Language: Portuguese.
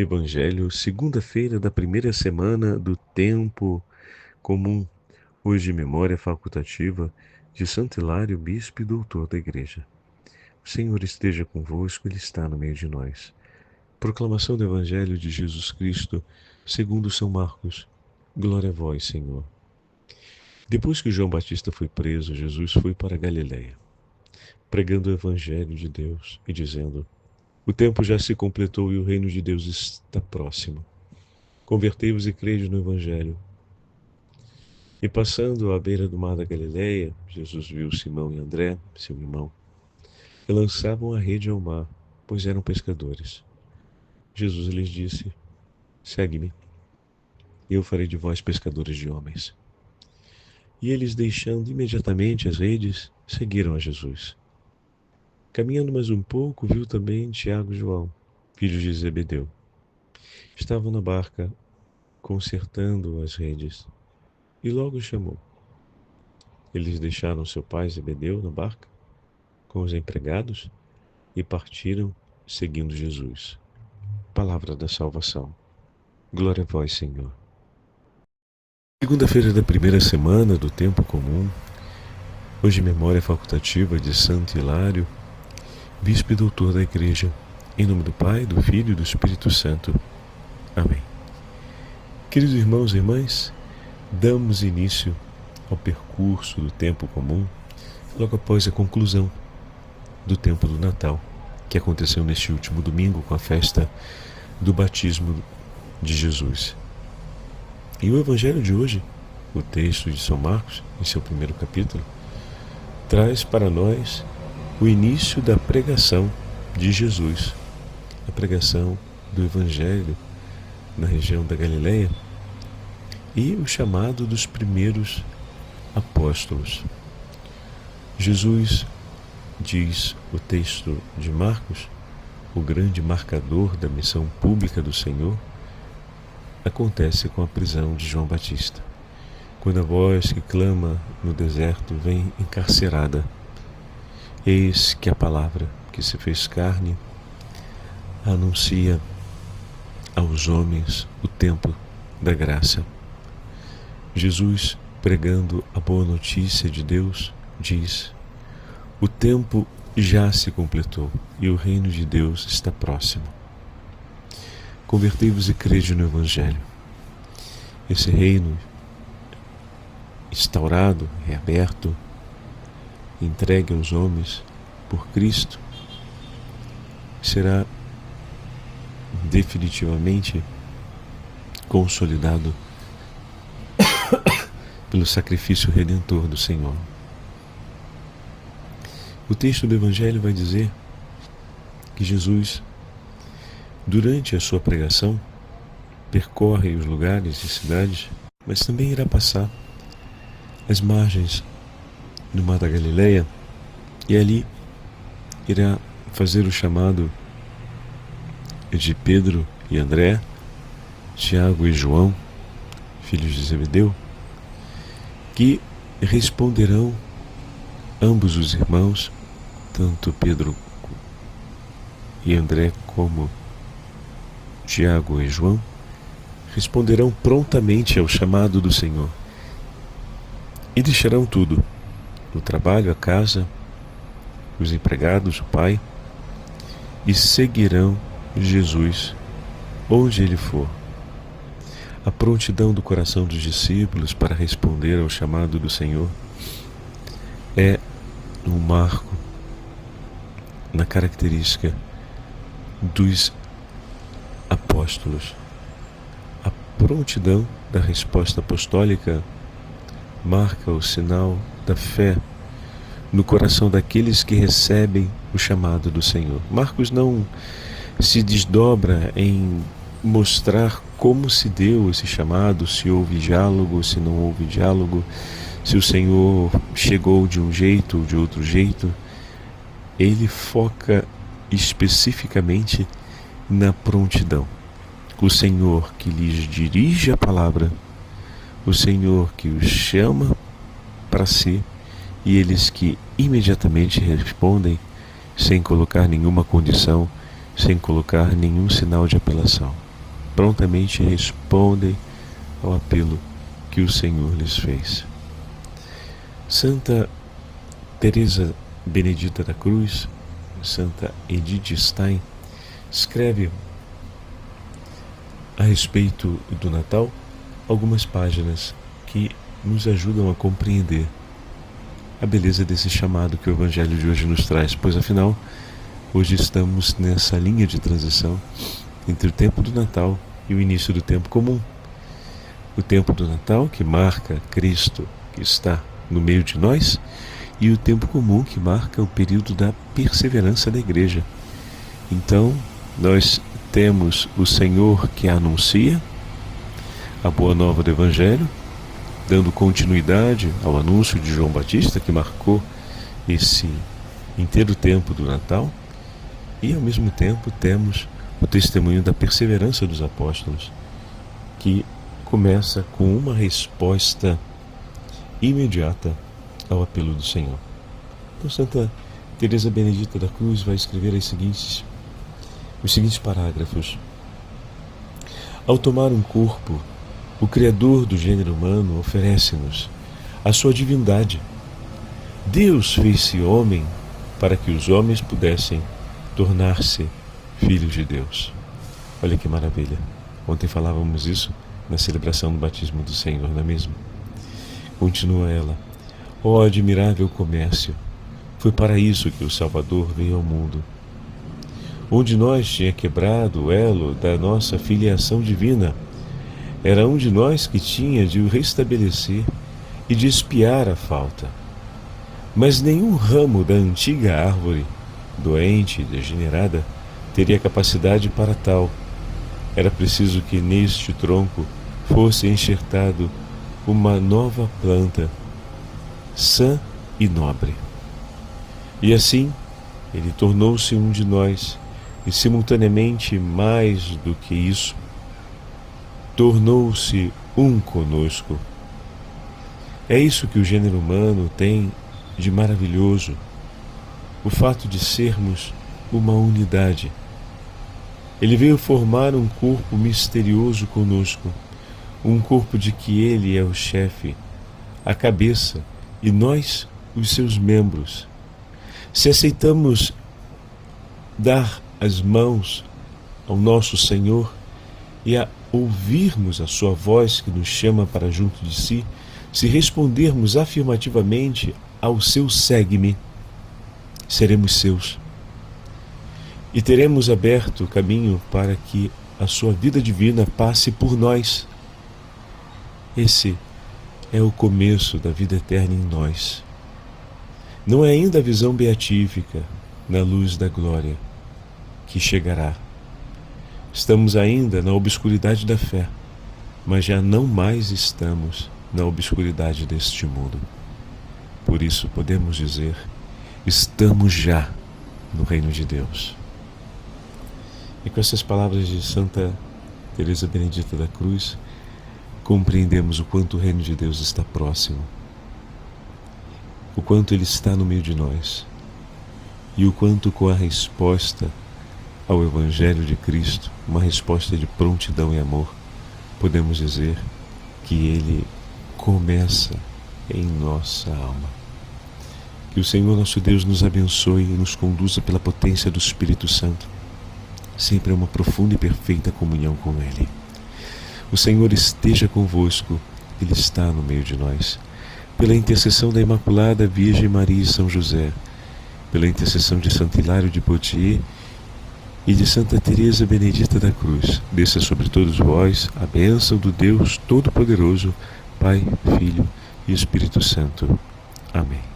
Evangelho, segunda-feira da primeira semana do tempo comum. Hoje, memória facultativa de Santo Hilário, bispo e doutor da Igreja. O Senhor esteja convosco, Ele está no meio de nós. Proclamação do Evangelho de Jesus Cristo, segundo São Marcos. Glória a vós, Senhor. Depois que João Batista foi preso, Jesus foi para Galiléia, pregando o Evangelho de Deus e dizendo: o tempo já se completou e o reino de Deus está próximo. Convertei-vos e crede no Evangelho. E passando à beira do mar da Galileia, Jesus viu Simão e André, seu irmão, que lançavam a rede ao mar, pois eram pescadores. Jesus lhes disse: segue-me, e eu farei de vós pescadores de homens. E eles, deixando imediatamente as redes, seguiram a Jesus. Caminhando mais um pouco, viu também Tiago e João, filhos de Zebedeu. Estavam na barca, consertando as redes, e logo os chamou. Eles deixaram seu pai Zebedeu na barca com os empregados e partiram seguindo Jesus. Palavra da salvação. Glória a vós, Senhor. Segunda-feira da primeira semana do tempo comum. Hoje, memória facultativa de Santo Hilário, bispo e doutor da Igreja. Em nome do Pai, do Filho e do Espírito Santo. Amém. Queridos irmãos e irmãs, damos início ao percurso do tempo comum logo após a conclusão do tempo do Natal, que aconteceu neste último domingo com a festa do batismo de Jesus. E o Evangelho de hoje, o texto de São Marcos, em seu primeiro capítulo, traz para nós o início da pregação de Jesus, a pregação do Evangelho na região da Galileia e o chamado dos primeiros apóstolos. Jesus, diz o texto de Marcos, o grande marcador da missão pública do Senhor, acontece com a prisão de João Batista, quando a voz que clama no deserto vem encarcerada. Eis que a palavra que se fez carne anuncia aos homens o tempo da graça. Jesus, pregando a boa notícia de Deus, diz: o tempo já se completou e o reino de Deus está próximo. Convertei-vos e crede no Evangelho. Esse reino instaurado, reaberto, entregue aos homens por Cristo, será definitivamente consolidado pelo sacrifício redentor do Senhor. O texto do Evangelho vai dizer que Jesus, durante a sua pregação, percorre os lugares e cidades, mas também irá passar as margens do Mar da Galileia e ali irá fazer o chamado de Pedro e André, Tiago e João, filhos de Zebedeu, que responderão ambos os irmãos, tanto Pedro e André como Tiago e João, responderão prontamente ao chamado do Senhor e deixarão tudo, o trabalho, a casa, os empregados, o pai, e seguirão Jesus onde ele for. A prontidão do coração dos discípulos para responder ao chamado do Senhor é um marco na característica dos apóstolos. A prontidão da resposta apostólica marca o sinal da fé no coração daqueles que recebem o chamado do Senhor. Marcos não se desdobra em mostrar como se deu esse chamado, se houve diálogo, se não houve diálogo, se o Senhor chegou de um jeito ou de outro jeito. Ele foca especificamente na prontidão. O Senhor que lhes dirige a palavra, o Senhor que os chama para si, e eles que imediatamente respondem sem colocar nenhuma condição, sem colocar nenhum sinal de apelação. prontamente respondem ao apelo que o Senhor lhes fez. Santa Teresa Benedita da Cruz, Santa Edith Stein, escreve a respeito do Natal algumas páginas que nos ajudam a compreender a beleza desse chamado que o Evangelho de hoje nos traz, pois afinal, hoje estamos nessa linha de transição entre o tempo do Natal e o início do tempo comum. O tempo do Natal, que marca Cristo, que está no meio de nós, e o tempo comum, que marca o período da perseverança da Igreja. Então, nós temos o Senhor que anuncia a boa nova do Evangelho, dando continuidade ao anúncio de João Batista, que marcou esse inteiro tempo do Natal, e ao mesmo tempo temos o testemunho da perseverança dos apóstolos, que começa com uma resposta imediata ao apelo do Senhor. Então, Santa Teresa Benedita da Cruz vai escrever os seguintes parágrafos. Ao tomar um corpo, o Criador do gênero humano oferece-nos a sua divindade. Deus fez-se homem para que os homens pudessem tornar-se filhos de Deus. Olha que maravilha. Ontem falávamos isso na celebração do batismo do Senhor, não é mesmo? Continua ela. Ó admirável comércio, foi para isso que o Salvador veio ao mundo. Um de nós tinha quebrado o elo da nossa filiação divina. Era um de nós que tinha de o restabelecer e de expiar a falta. Mas nenhum ramo da antiga árvore, doente e degenerada, teria capacidade para tal. Era preciso que neste tronco fosse enxertado uma nova planta, sã e nobre. E assim, ele tornou-se um de nós, e simultaneamente, mais do que isso, tornou-se um conosco. É isso que o gênero humano tem de maravilhoso, o fato de sermos uma unidade. Ele veio formar um corpo misterioso conosco, um corpo de que ele é o chefe, a cabeça, e nós os seus membros. Se aceitamos dar as mãos ao nosso Senhor e a ouvirmos a sua voz que nos chama para junto de si, se respondermos afirmativamente ao seu segue-me, seremos seus. E teremos aberto o caminho para que a sua vida divina passe por nós. Esse é o começo da vida eterna em nós. Não é ainda a visão beatífica na luz da glória que chegará. Estamos ainda na obscuridade da fé, mas já não mais estamos na obscuridade deste mundo. Por isso podemos dizer, estamos já no reino de Deus. E com essas palavras de Santa Teresa Benedita da Cruz, compreendemos o quanto o reino de Deus está próximo, o quanto ele está no meio de nós, e o quanto com a resposta ao Evangelho de Cristo, uma resposta de prontidão e amor, podemos dizer que ele começa em nossa alma. Que o Senhor nosso Deus nos abençoe e nos conduza pela potência do Espírito Santo, sempre a uma profunda e perfeita comunhão com Ele. O Senhor esteja convosco, Ele está no meio de nós. Pela intercessão da Imaculada Virgem Maria e São José, pela intercessão de Santo Hilário de Poitiers e de Santa Teresa Benedita da Cruz, desça sobre todos vós a bênção do Deus Todo-Poderoso, Pai, Filho e Espírito Santo. Amém.